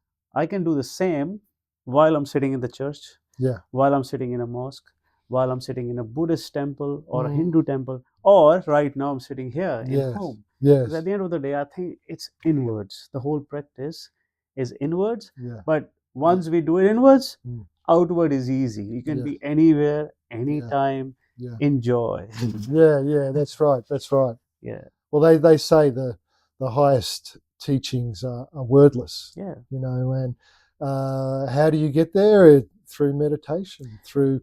I can do the same while I'm sitting in the church, Yeah. while I'm sitting in a mosque, while I'm sitting in a Buddhist temple or a Mm. Hindu temple, or right now I'm sitting here in Yes. home. Yes. Because at the end of the day, I think it's inwards. The whole practice is inwards. Yeah. But once we do it inwards, Mm. outward is easy. You can Yeah. be anywhere, anytime, Yeah. enjoy. Yeah. Yeah. That's right. That's right. Yeah. Well, they say the highest teachings are wordless. Yeah. And how do you get there? Through meditation, through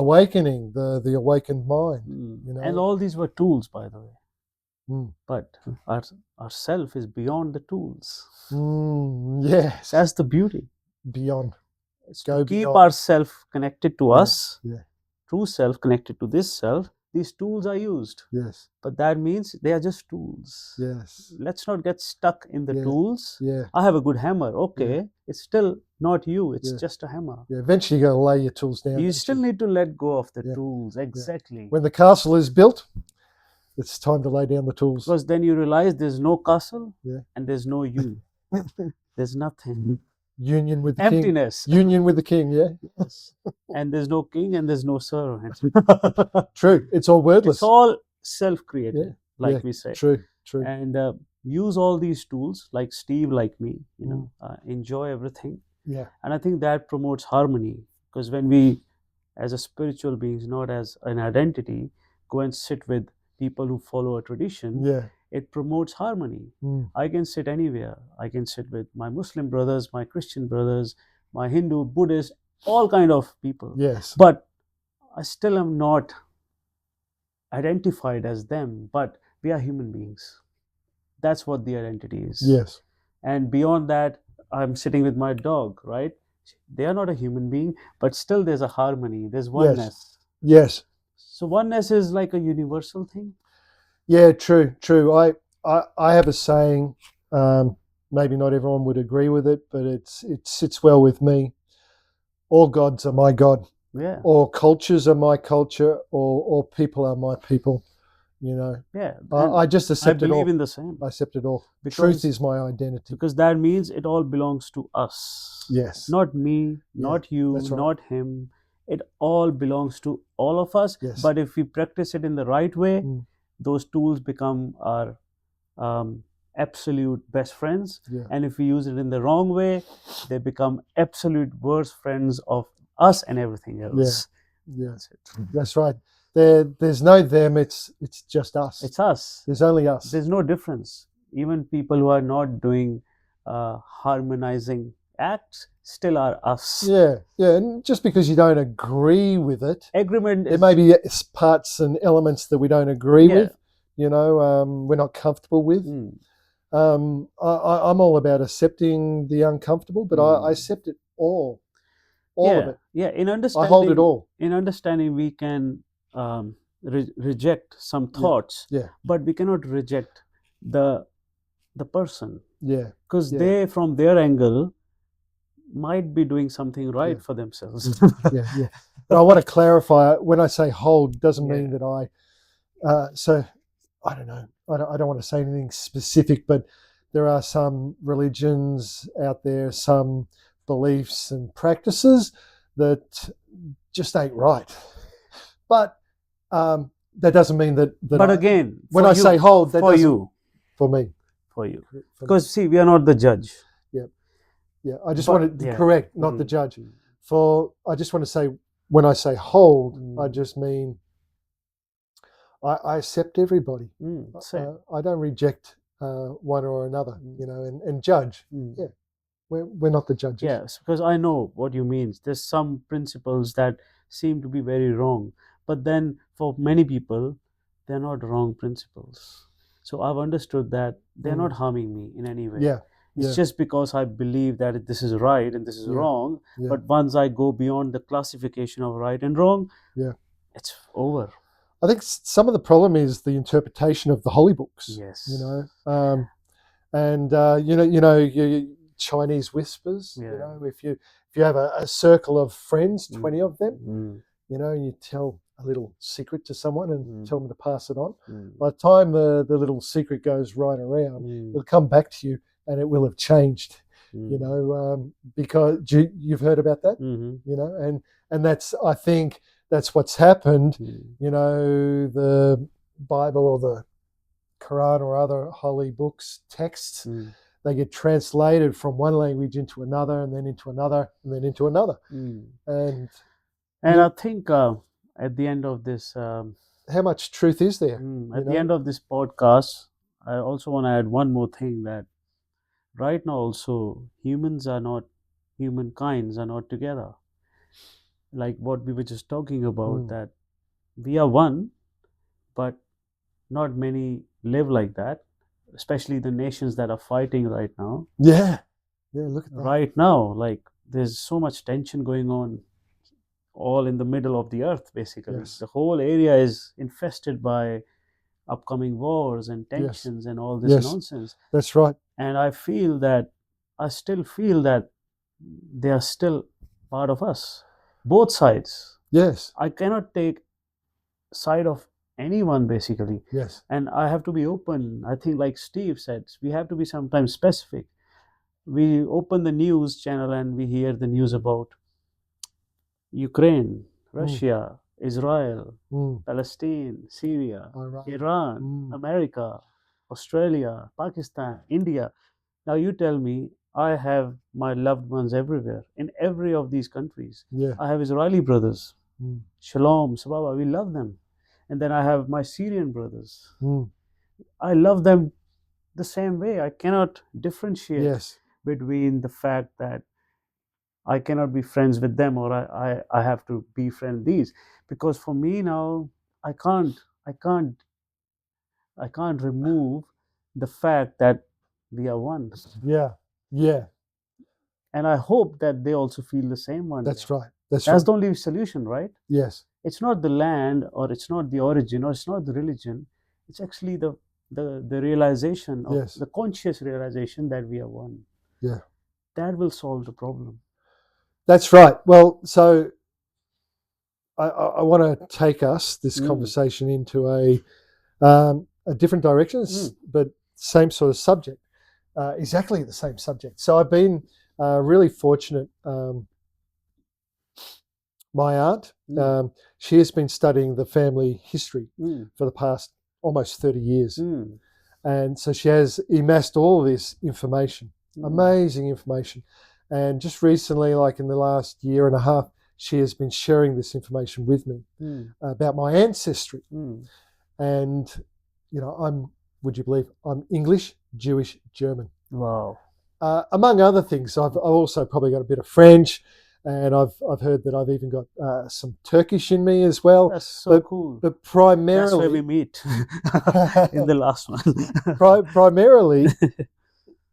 awakening the awakened mind. And all these were tools, by the way. Mm. But our self is beyond the tools. Yes. That's the beauty. Beyond. It's Go to keep beyond. ourself connected to us, Yeah. true self connected to this self. These tools are used. Yes. But that means they are just tools. Yes. Let's not get stuck in the Yeah. tools. Yeah. I have a good hammer. Okay. It's still not you. It's Yeah. just a hammer. Yeah. Eventually, you got to lay your tools down. You still need to let go of the Yeah. tools. Exactly. When the castle is built, it's time to lay down the tools. Because then you realize there's no castle. Yeah. And there's no you. There's nothing. Union with the Emptiness. king. Union with the king, yeah. Yes. And there's no king and there's no servant. True. It's all wordless. It's all self-created, Yeah. like Yeah. we say. True. And use all these tools, like Steve, like me, enjoy everything. Yeah. And I think that promotes harmony, because when we, as a spiritual beings, not as an identity, go and sit with people who follow a tradition, Yeah. it promotes harmony. I can sit anywhere. I can sit with my Muslim brothers, my Christian brothers, my Hindu, Buddhist, all kind of people. Yes. But I still am not identified as them, but we are human beings. That's what the identity is. Yes. And beyond that, I'm sitting with my dog, right? They are not a human being, but still there's a harmony, there's oneness. Yes. So oneness is like a universal thing. Yeah, true. I have a saying, maybe not everyone would agree with it, but it sits well with me. All gods are my God. Yeah. All cultures are my culture. All people are my people. Yeah. I just accept I it all. believe in the same. I accept it all. Because- Truth is my identity. Because that means it all belongs to us. Yes. Not me, not you, that's right. not him. It all belongs to all of us. Yes. But if we practice it in the right way, Mm. those tools become our absolute best friends. Yeah. And if we use it in the wrong way, they become absolute worst friends of us and everything else. Yeah. That's it. That's right. There's no them. It's just us. It's us. There's only us. There's no difference. Even people who are not doing harmonizing acts still are us. Yeah. And just because you don't agree with it, Agreement there is, may be parts and elements that we don't agree Yeah. with. We're not comfortable with. I'm all about accepting the uncomfortable, but I accept it all of it. Yeah, in I understanding, hold it all. In understanding, we can reject some thoughts, but we cannot reject the person, Yeah. because Yeah. they, from their angle, might be doing something right Yeah. for themselves. Yeah. But I want to clarify, when I say hold, doesn't mean that so I don't know. I don't want to say anything specific, but there are some religions out there, some beliefs and practices that just ain't right. But that doesn't mean that But again, when I say hold, that for doesn't, you, for me. because see, we are not the judge. Yeah. I just want to correct, not the judge. Mm. I just want to say, when I say hold, I Mm. just mean I accept everybody. Same. I don't reject one or another, and judge. Mm. Yeah. we're not the judges. Yes, because I know what you mean. There's some principles that seem to be very wrong, but then for many people, they're not wrong principles. So I've understood that they're not harming me in any way. Yeah, It's yeah, just because I believe that this is right and this is Yeah, wrong. yeah. But once I go beyond the classification of right and wrong, Yeah. it's over. I think some of the problem is the interpretation of the holy books. Yes. You know, and Chinese whispers. Yeah. You know, if you have a circle of friends, 20 of them, Mm, you know, and you tell a little secret to someone and Mm. tell them to pass it on. mm, By the time the little secret goes right around, mm, it'll come back to you and it will have changed. mm. You know, because you've heard about that. Mhm. You know, and that's, I think that's what's happened. Mm. You know, the Bible or the Quran or other holy books texts, Mm. they get translated from one language into another, and then into another, and then into another. Mm. And And you- I think at the end of this, how much truth is there? at the end of this podcast, I also want to add one more thing, that right now also humankinds are not together. Like what we were just talking about, that we are one, but not many live like that, especially the nations that are fighting right now. Yeah, look at that. Right now, like there's so much tension going on all in the middle of the earth, basically. Yes. The whole area is infested by upcoming wars and Yes. tensions and all this Yes. nonsense. That's right. And I still feel that they are still part of us, both sides. Yes, I cannot take side of anyone, basically. yes, And I have to be open. I think, like Steve said, we have to be sometimes specific. We open the news channel and we hear the news about Ukraine, Russia, Israel, Palestine, Syria, Iran, America, Australia, Pakistan, India. Now you tell me, I have my loved ones everywhere, in every of these countries. Yeah. I have Israeli brothers, Shalom, Sababa, we love them. And then I have my Syrian brothers. I love them the same way. I cannot differentiate Yes. between the fact that I cannot be friends with them, or I have to befriend these, because for me now I can't remove the fact that we are one. Yeah. Yeah. And I hope that they also feel the same one. That's right. That's That's right. the only solution, right? Yes. It's not the land, or it's not the origin, or it's not the religion. It's actually the realization of Yes. the conscious realization that we are one. Yeah. That will solve the problem. That's right. Well, so I want to take us, this conversation, into a different direction, but same sort of subject, exactly the same subject. So I've been really fortunate. My aunt, she has been studying the family history for the past almost 30 years. And so she has amassed all this information, amazing information. And just recently, like in the last year and a half, she has been sharing this information with me about my ancestry. And, you know, would you believe, I'm English, Jewish, German. Wow. Among other things, I've also probably got a bit of French, and I've heard that I've even got some Turkish in me as well. That's so cool. But primarily, that's where we meet in the last one. Primarily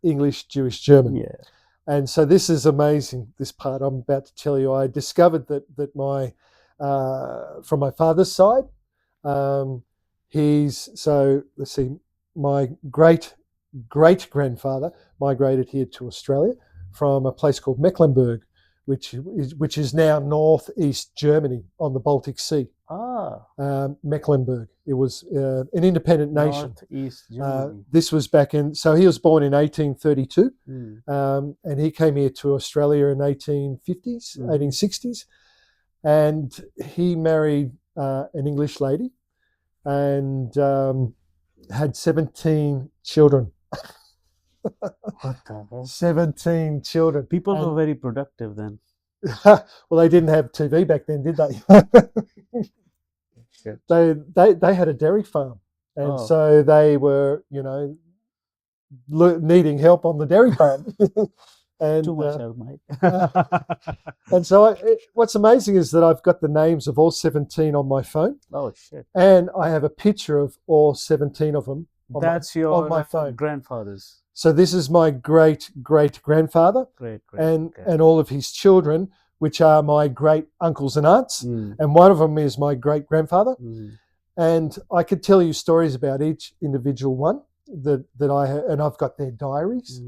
English, Jewish, German. Yeah. And so this is amazing. This part I'm about to tell you, I discovered that my from my father's side, let's see, my great grandfather migrated here to Australia from a place called Mecklenburg, which is now northeast Germany on the Baltic Sea. Mecklenburg. It was an independent nation. Northeast Germany. This was back in. So he was born in 1832, and he came here to Australia in 1850s, 1860s, and he married an English lady, and had 17 children. What the hell? 17 children. People were very productive then. Well, they didn't have TV back then, did they? They had a dairy farm, and so they were, you know, needing help on the dairy farm. And Too much help, mate. and so what's amazing is that I've got the names of all 17 on my phone, Oh shit! and I have a picture of all 17 of them That's on my your phone. grandfather's. So this is my great grandfather, Great. and Okay. all of his children, which are my great uncles and aunts, and one of them is my great grandfather. And I could tell you stories about each individual one that I have, and I've got their diaries,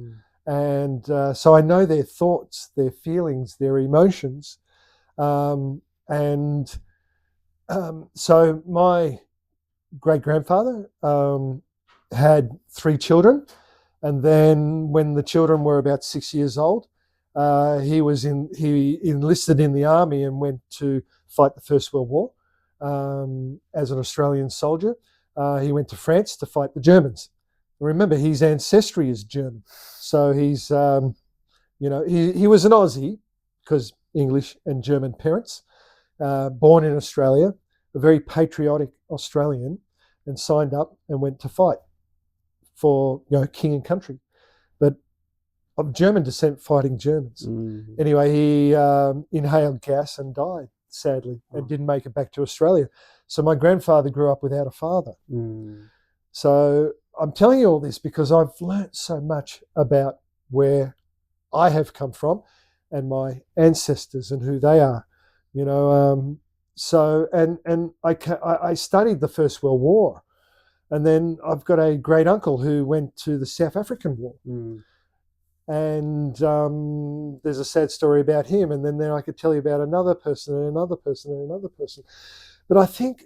and so I know their thoughts, their feelings, their emotions, and so my great grandfather had 3 children. And then when the children were about 6 years old, he enlisted in the army and went to fight the First World War as an Australian soldier. He went to France to fight the Germans. Remember, his ancestry is German. So he's, he was an Aussie because English and German parents, born in Australia, a very patriotic Australian, and signed up and went to fight for king and country, but of German descent, fighting Germans. Anyway, he inhaled gas and died, sadly, and didn't make it back to Australia. So my grandfather grew up without a father. So I'm telling you all this because I've learnt so much about where I have come from and my ancestors and who they are. So I studied the First World War. And then I've got a great uncle who went to the South African War. And there's a sad story about him. And then I could tell you about another person and another person and another person. But I think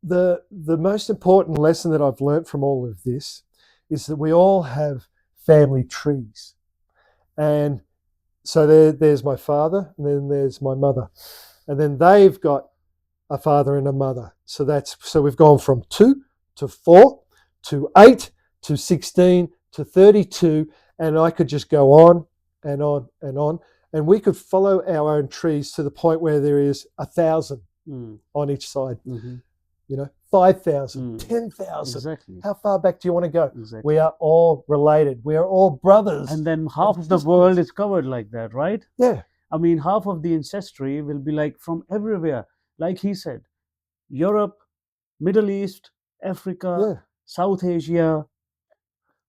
the most important lesson that I've learnt from all of this is that we all have family trees. And so there's my father, and then there's my mother. And then they've got a father and a mother. So we've gone from 2 to 4 to 8 to 16 to 32, and I could just go on and on and on, and we could follow our own trees to the point where there is 1,000 on each side. 5,000, 10,000. Exactly. How far back do you want to go? Exactly. We are all related. We are all brothers. And then half of the world is covered like that, right? Yeah. I mean, half of the ancestry will be like from everywhere. Like he said, Europe, Middle East, Africa, South Asia,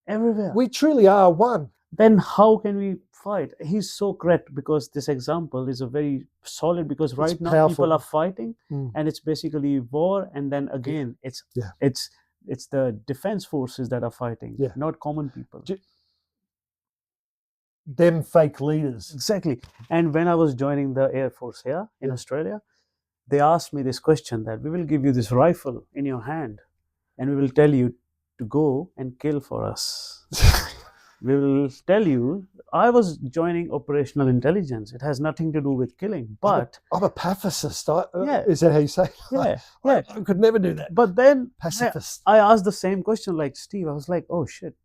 everywhere. We truly are one. Then how can we fight? He's so correct, because this example is a very solid, because right now powerful. People are fighting and it's basically war, and then again it's the defense forces that are fighting, not common people. Them fake leaders. Exactly. And when I was joining the Air Force here in Australia, they asked me this question, that we will give you this rifle in your hand and we will tell you to go and kill for us. We will tell you, I was joining operational intelligence. It has nothing to do with killing, but I'm a pacifist. Is that how you say? Yeah. I could never do that. But then pacifist. I asked the same question like Steve. I was like, oh shit,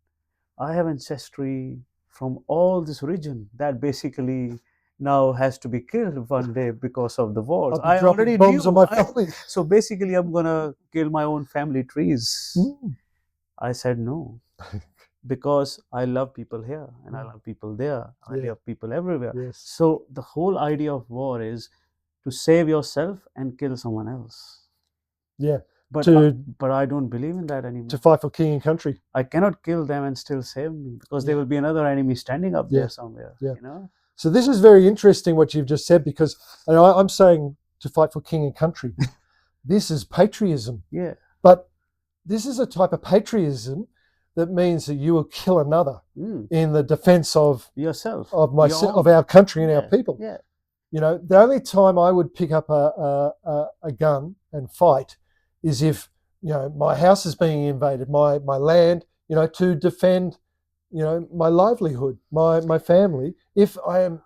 I have ancestry from all this region that basically now has to be killed one day because of the wars. I already bombs knew. On my family. So basically, I'm gonna kill my own family trees. I said no, because I love people here and I love people there. I love people everywhere. Yes. So the whole idea of war is to save yourself and kill someone else. Yeah. But I don't believe in that anymore. To fight for king and country. I cannot kill them and still save me, because there will be another enemy standing up there somewhere. Yeah. You know. So this is very interesting what you've just said, because I'm saying to fight for king and country. This is patriotism. Yeah. But this is a type of patriotism that means that you will kill another in the defense of yourself, of myself, of our country and our people. Yeah. The only time I would pick up a gun and fight is if my house is being invaded, my land, to defend my livelihood, my family. If I'm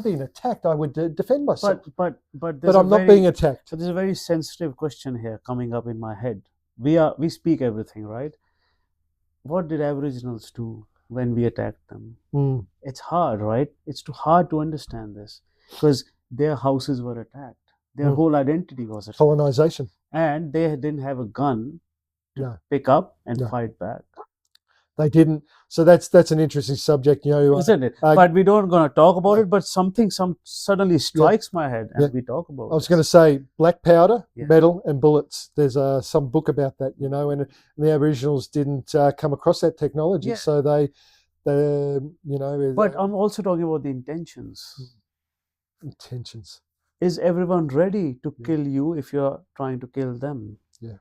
being attacked, I would defend myself. But I'm not being attacked. So there's a very sensitive question here coming up in my head. We speak everything, right? What did Aboriginals do when we attacked them? It's hard, right? It's too hard to understand this, because their houses were attacked. Their whole identity was attacked. Colonization. And they didn't have a gun to pick up and fight back. They didn't. So that's an interesting subject, you know. Isn't it? But we don't going to talk about yeah. it. But something suddenly strikes my head, and we talk about. I was going to say black powder, Yeah. metal, and bullets. There's some book about that, you know, and the Aboriginals didn't come across that technology, so they, you know. But I'm also talking about the intentions. Intentions. Is everyone ready to kill you if you're trying to kill them? Yeah.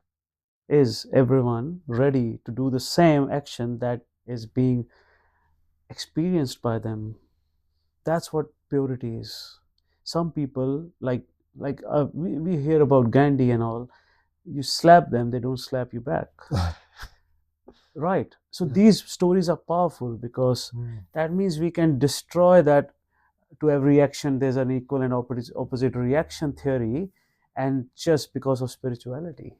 Is everyone ready to do the same action that is being experienced by them? That's what purity is. Some people we hear about Gandhi and all. You slap them, they don't slap you back. Right. So these stories are powerful because that means we can destroy that. To every action there's an equal and opposite reaction theory, and just because of spirituality.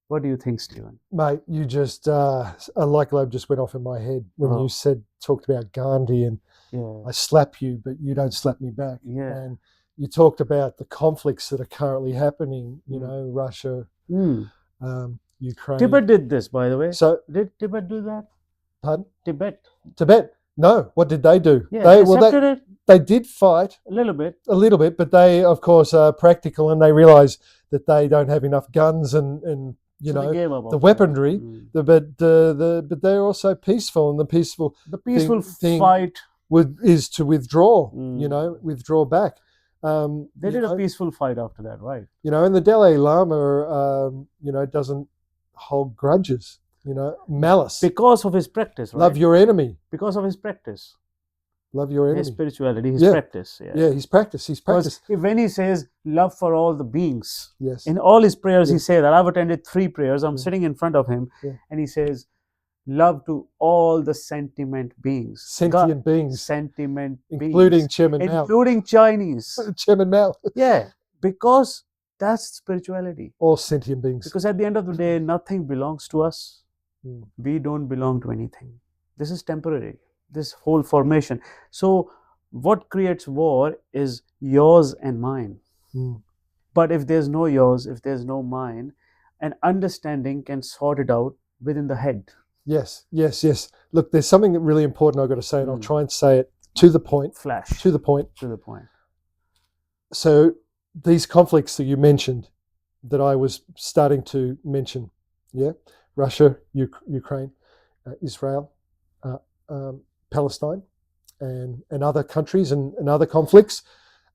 What do you think, Stephen? Mate, you just a light bulb just went off in my head when you talked about Gandhi and I slap you but you don't slap me back. And you talked about the conflicts that are currently happening, you know, Russia, Ukraine. Tibet did this, by the way. So did Tibet do that? Pardon? Tibet. No, what did they do? Yeah, they did fight a little bit, but they, of course, are practical and they realise that they don't have enough guns and you know the weaponry. But they're also peaceful, and the peaceful fight is to withdraw. You know, withdraw back. They did a peaceful fight after that, right? You know, and the Dalai Lama, you know, doesn't hold grudges. You know, malice. Because of his practice, right? Love your enemy. Because of his practice. Love your enemy. His spirituality, his practice. Yeah, his practice. Because when he says love for all the beings, yes, in all his prayers he says that. I've attended 3 prayers. I'm sitting in front of him, and he says, love to all the sentient beings. Sentient beings. Including Chairman Mao. Including Chinese. Chairman Mao. Yeah, because that's spirituality. All sentient beings. Because at the end of the day, nothing belongs to us. We don't belong to anything. This is temporary, this whole formation. So what creates war is yours and mine. But if there's no yours, if there's no mine, an understanding can sort it out within the head. Yes. Look, there's something really important I've got to say, and I'll try and say it to the point. Flash. To the point. So these conflicts that you mentioned, that I was starting to mention, Russia, Ukraine, Israel, Palestine, and other countries and other conflicts.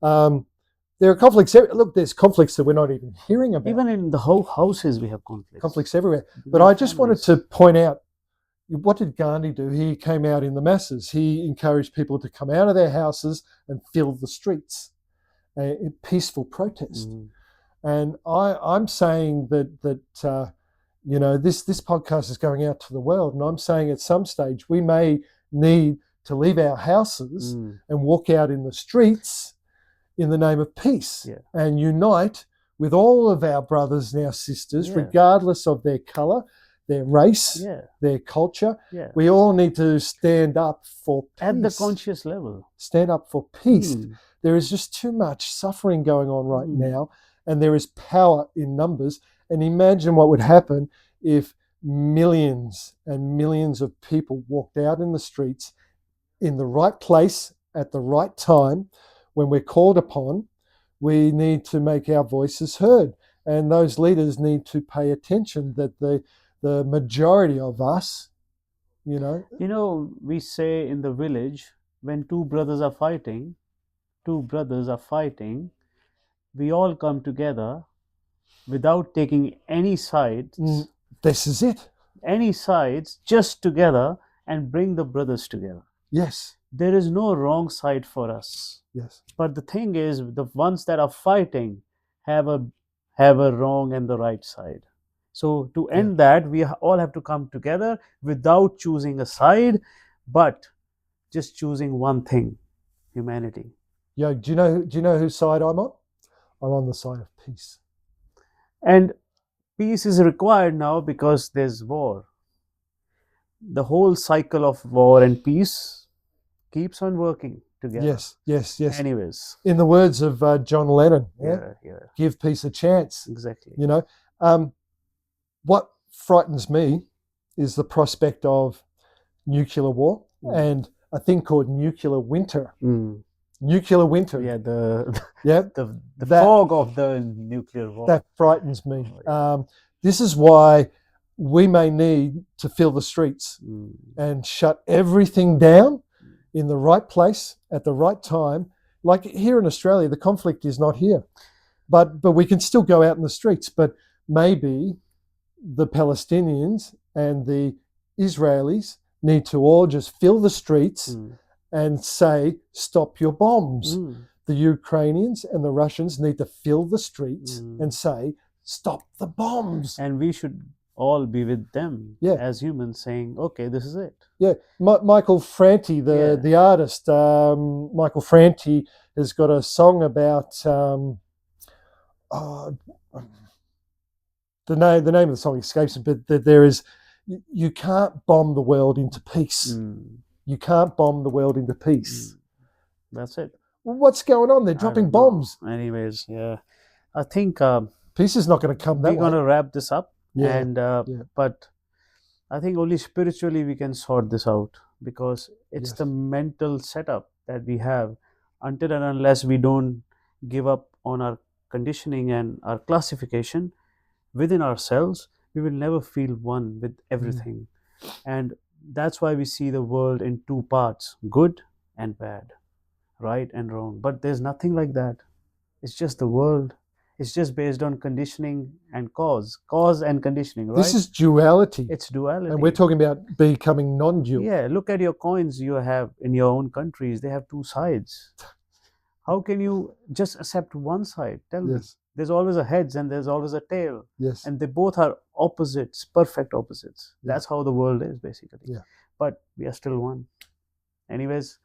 There are conflicts. Look, there's conflicts that we're not even hearing about. Even in the whole houses, we have conflicts. Conflicts everywhere. But I just wanted to point out, what did Gandhi do? He came out in the masses. He encouraged people to come out of their houses and fill the streets in peaceful protest. And I'm saying that you know, this podcast is going out to the world, and I'm saying at some stage we may need to leave our houses and walk out in the streets in the name of peace and unite with all of our brothers and our sisters, regardless of their colour, their race, their culture. We all need to stand up for peace. At the conscious level. Stand up for peace. There is just too much suffering going on right now, and there is power in numbers. And imagine what would happen if millions and millions of people walked out in the streets in the right place at the right time. When we're called upon, we need to make our voices heard. And those leaders need to pay attention that the majority of us, you know. You know, we say in the village, when two brothers are fighting, we all come together without taking any sides. This is it. Any sides, just together, and bring the brothers together. Yes. There is no wrong side for us. Yes. But the thing is, the ones that are fighting have a wrong and the right side. So to end that, we all have to come together without choosing a side, but just choosing one thing: humanity. Yeah. Do you know whose side I'm on? I'm on the side of peace. And peace is required now because there's war. The whole cycle of war and peace keeps on working together. Yes. Anyways. In the words of John Lennon, give peace a chance. Exactly. You know, what frightens me is the prospect of nuclear war and a thing called nuclear winter. Nuclear winter. Yeah, the Yeah, the that- fog of the nuclear war. that frightens me. Oh, yeah. This is why we may need to fill the streets and shut everything down in the right place at the right time. Like here in Australia, the conflict is not here, but we can still go out in the streets. But maybe the Palestinians and the Israelis need to all just fill the streets and say, stop your bombs. The Ukrainians and the Russians need to fill the streets and say, stop the bombs. And we should all be with them as humans saying, okay, this is it. Yeah, Michael Franti, the artist, Michael Franti has got a song about the name of the song escapes me, but there is, you can't bomb the world into peace. You can't bomb the world into peace. That's it. Well, what's going on? They're dropping bombs. Anyways, yeah, I think peace is not going to come that way. We're going to wrap this up, but I think only spiritually we can sort this out, because it's the mental setup that we have. Until and unless we don't give up on our conditioning and our classification within ourselves, we will never feel one with everything. And that's why we see the world in two parts, good and bad, right and wrong. But there's nothing like that. It's just the world. It's just based on conditioning and cause and conditioning, right? This is duality. It's duality. And we're talking about becoming non-dual. Yeah, look at your coins you have in your own countries. They have two sides. How can you just accept one side? Tell me. There's always a heads and there's always a tail. Yes. And they both are opposites, perfect opposites. That's how the world is, basically. Yeah. But we are still one. Anyways,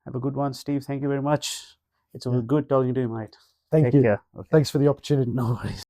have a good one, Steve. Thank you very much. It's always good talking to you, mate. Thank you. Take care. Okay. Thanks for the opportunity. No worries.